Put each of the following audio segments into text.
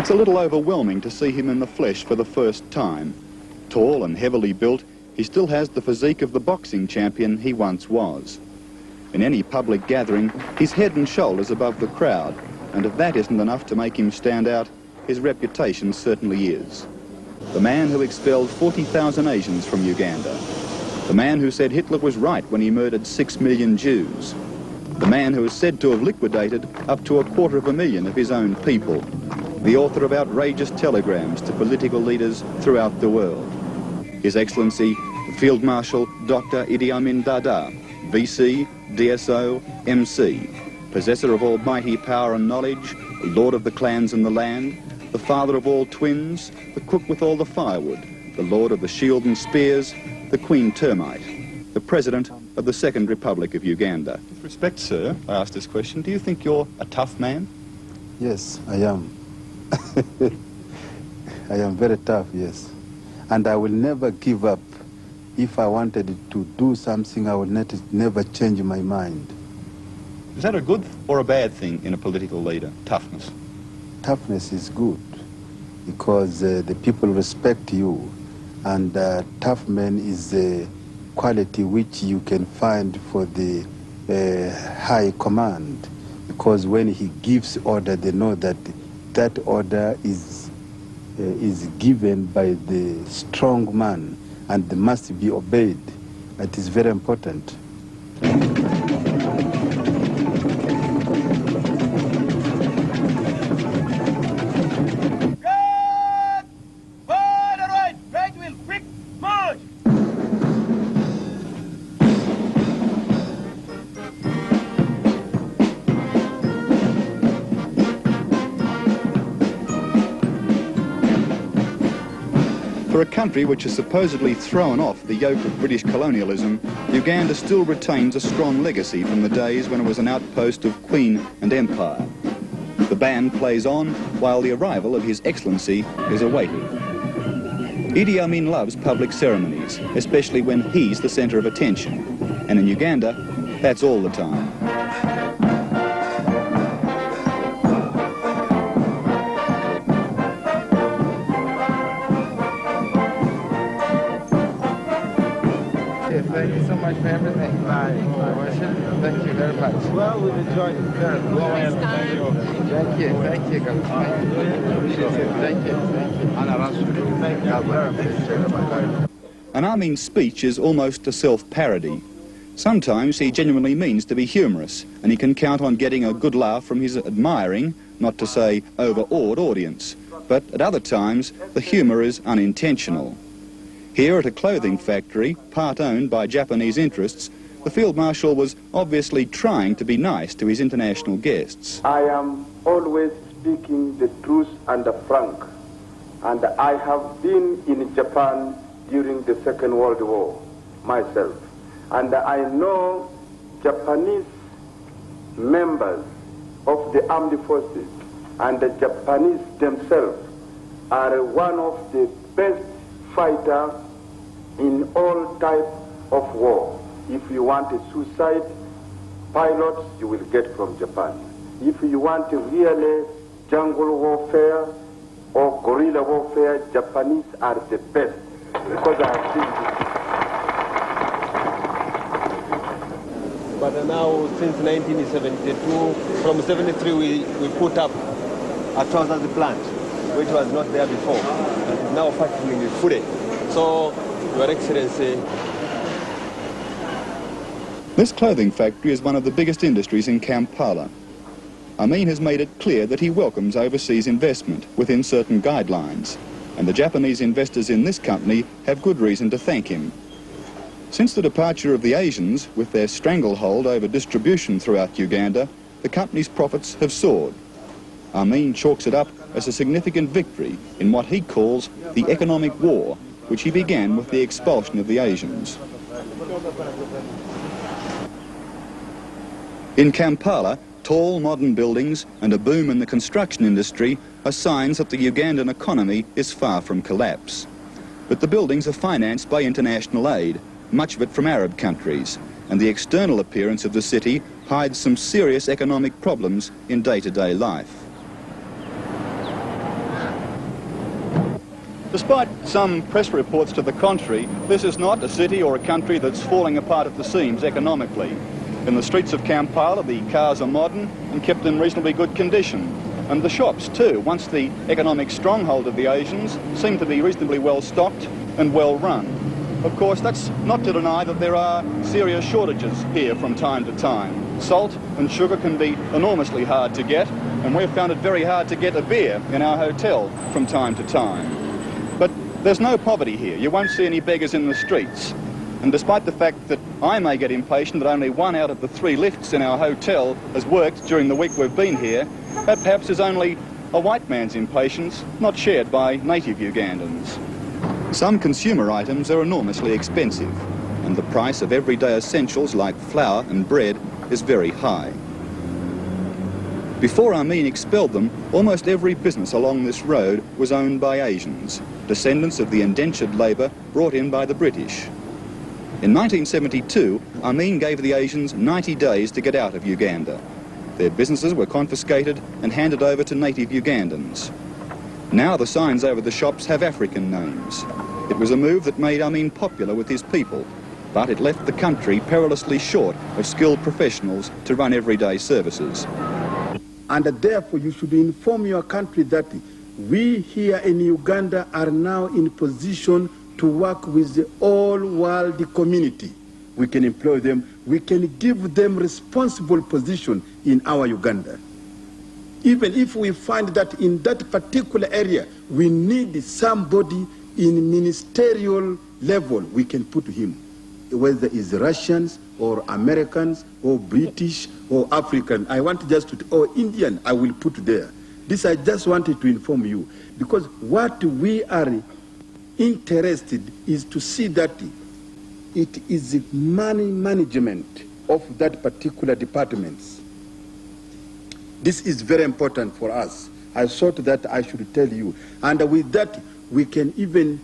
It's a little overwhelming to see him in the flesh for the first time. Tall and heavily built, he still has the physique of the boxing champion he once was. In any public gathering, he's head and shoulders above the crowd, and if that isn't enough to make him stand out, his reputation certainly is. The man who expelled 40,000 Asians from Uganda. The man who said Hitler was right when he murdered 6 million Jews. The man who is said to have liquidated up to 250,000 of his own people. The author of outrageous telegrams to political leaders throughout the world. His Excellency, Field Marshal Dr. Idi Amin Dada, VC, DSO, MC, possessor of almighty power and knowledge, lord of the clans and the land, the father of all twins, the cook with all the firewood, the lord of the shield and spears, the Queen Termite, the President of the Second Republic of Uganda. With respect, sir, I asked this question, do you think you're a tough man? Yes, I am. I am very tough, yes. And I will never give up. If I wanted to do something, I will never change my mind. Is that a good or a bad thing in a political leader, toughness? Toughness is good because the people respect you, and tough man is a quality which you can find for the high command, because when he gives order, they know that that order is given by the strong man and must be obeyed. That is very important. For a country which has supposedly thrown off the yoke of British colonialism, Uganda still retains a strong legacy from the days when it was an outpost of Queen and Empire. The band plays on while the arrival of His Excellency is awaited. Idi Amin loves public ceremonies, especially when he's the centre of attention. And in Uganda, that's all the time. Thank you so much for everything. Thank you very much. Well, we enjoyed it very much. Thank you. Thank you. Thank you. Thank you. An Amin's speech is almost a self-parody. Sometimes he genuinely means to be humorous, and he can count on getting a good laugh from his admiring, not to say overawed audience. But at other times, the humour is unintentional. Here at a clothing factory, part owned by Japanese interests, the Field Marshal was obviously trying to be nice to his international guests. I am always speaking the truth and the frank, and I have been in Japan during the Second World War myself, and I know Japanese members of the armed forces and the Japanese themselves are one of the best fighters in all types of war. If you want a suicide pilot, you will get from Japan. If you want a really jungle warfare or guerrilla warfare, Japanese are the best, because I have seen this. But now, since 1972, from 73, we put up a trousers plant, which was not there before. It is now functioning fully. So, Your Excellency. This clothing factory is one of the biggest industries in Kampala. Amin has made it clear that he welcomes overseas investment within certain guidelines, and the Japanese investors in this company have good reason to thank him. Since the departure of the Asians, with their stranglehold over distribution throughout Uganda, the company's profits have soared. Amin chalks it up as a significant victory in what he calls the economic war, which he began with the expulsion of the Asians. In Kampala, tall modern buildings and a boom in the construction industry are signs that the Ugandan economy is far from collapse. But the buildings are financed by international aid, much of it from Arab countries, and the external appearance of the city hides some serious economic problems in day-to-day life. Despite some press reports to the contrary, this is not a city or a country that's falling apart at the seams economically. In the streets of Kampala, the cars are modern and kept in reasonably good condition. And the shops too, once the economic stronghold of the Asians, seem to be reasonably well stocked and well run. Of course, that's not to deny that there are serious shortages here from time to time. Salt and sugar can be enormously hard to get, and we've found it very hard to get a beer in our hotel from time to time. But there's no poverty here. You won't see any beggars in the streets. And despite the fact that I may get impatient that only 1 out of the 3 lifts in our hotel has worked during the week we've been here, that perhaps is only a white man's impatience, not shared by native Ugandans. Some consumer items are enormously expensive, and the price of everyday essentials like flour and bread is very high. Before Amin expelled them, almost every business along this road was owned by Asians, descendants of the indentured labour brought in by the British. In 1972, Amin gave the Asians 90 days to get out of Uganda. Their businesses were confiscated and handed over to native Ugandans. Now the signs over the shops have African names. It was a move that made Amin popular with his people, but it left the country perilously short of skilled professionals to run everyday services. And therefore you should inform your country that we here in Uganda are now in position to work with the all-world community. We can employ them, we can give them responsible position in our Uganda. Even if we find that in that particular area we need somebody in ministerial level, we can put him, whether it's Russians or Americans or British or African. I want just to, or Indian, I will put there. This I just wanted to inform you, because what we are interested is to see that it is the money management of that particular departments. This is very important for us. I thought that I should tell you. And with that, we can even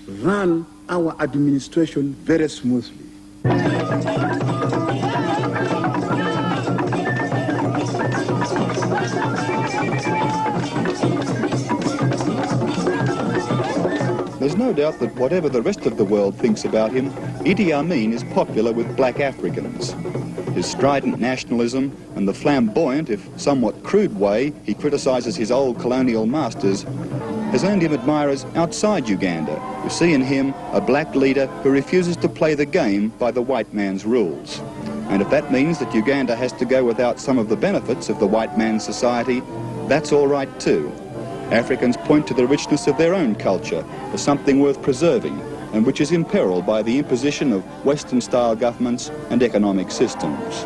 run our administration very smoothly. There's no doubt that whatever the rest of the world thinks about him, Idi Amin is popular with black Africans. His strident nationalism and the flamboyant, if somewhat crude way he criticises his old colonial masters has earned him admirers outside Uganda, who see in him a black leader who refuses to play the game by the white man's rules. And if that means that Uganda has to go without some of the benefits of the white man's society, that's all right too. Africans point to the richness of their own culture as something worth preserving, and which is imperiled by the imposition of Western-style governments and economic systems.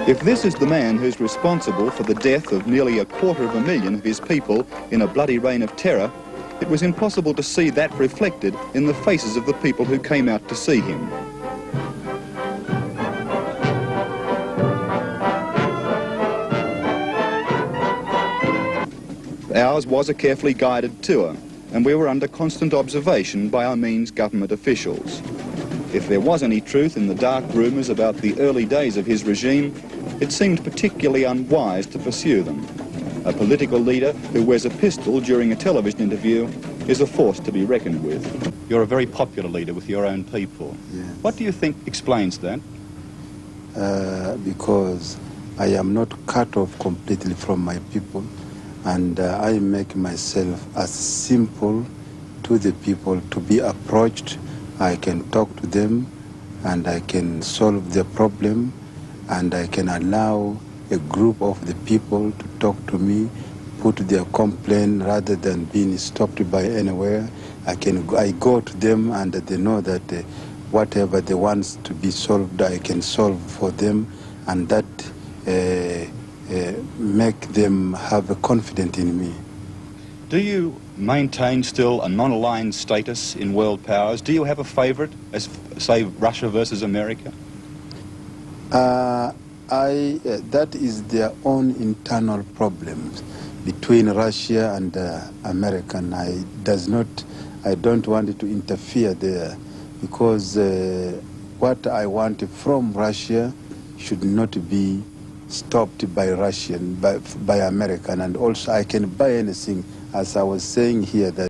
If this is the man who's responsible for the death of nearly 250,000 of his people in a bloody reign of terror, it was impossible to see that reflected in the faces of the people who came out to see him. Ours was a carefully guided tour, and we were under constant observation by Amin's government officials. If there was any truth in the dark rumours about the early days of his regime, it seemed particularly unwise to pursue them. A political leader who wears a pistol during a television interview is a force to be reckoned with. You're a very popular leader with your own people. Yes. What do you think explains that? Because I am not cut off completely from my people, and I make myself as simple to the people to be approached. I can talk to them and I can solve their problem, and I can allow a group of the people to talk to me, put their complaint rather than being stopped by anywhere. I go to them and they know that whatever they want to be solved, I can solve for them, and that make them have a confidence in me. Do you maintain still a non-aligned status in world powers? Do you have a favourite, as say Russia versus America? That is their own internal problems between Russia and American. I don't want to interfere there, because what I want from Russia should not be stopped by Russian, by American, and also I can buy anything, as I was saying here, that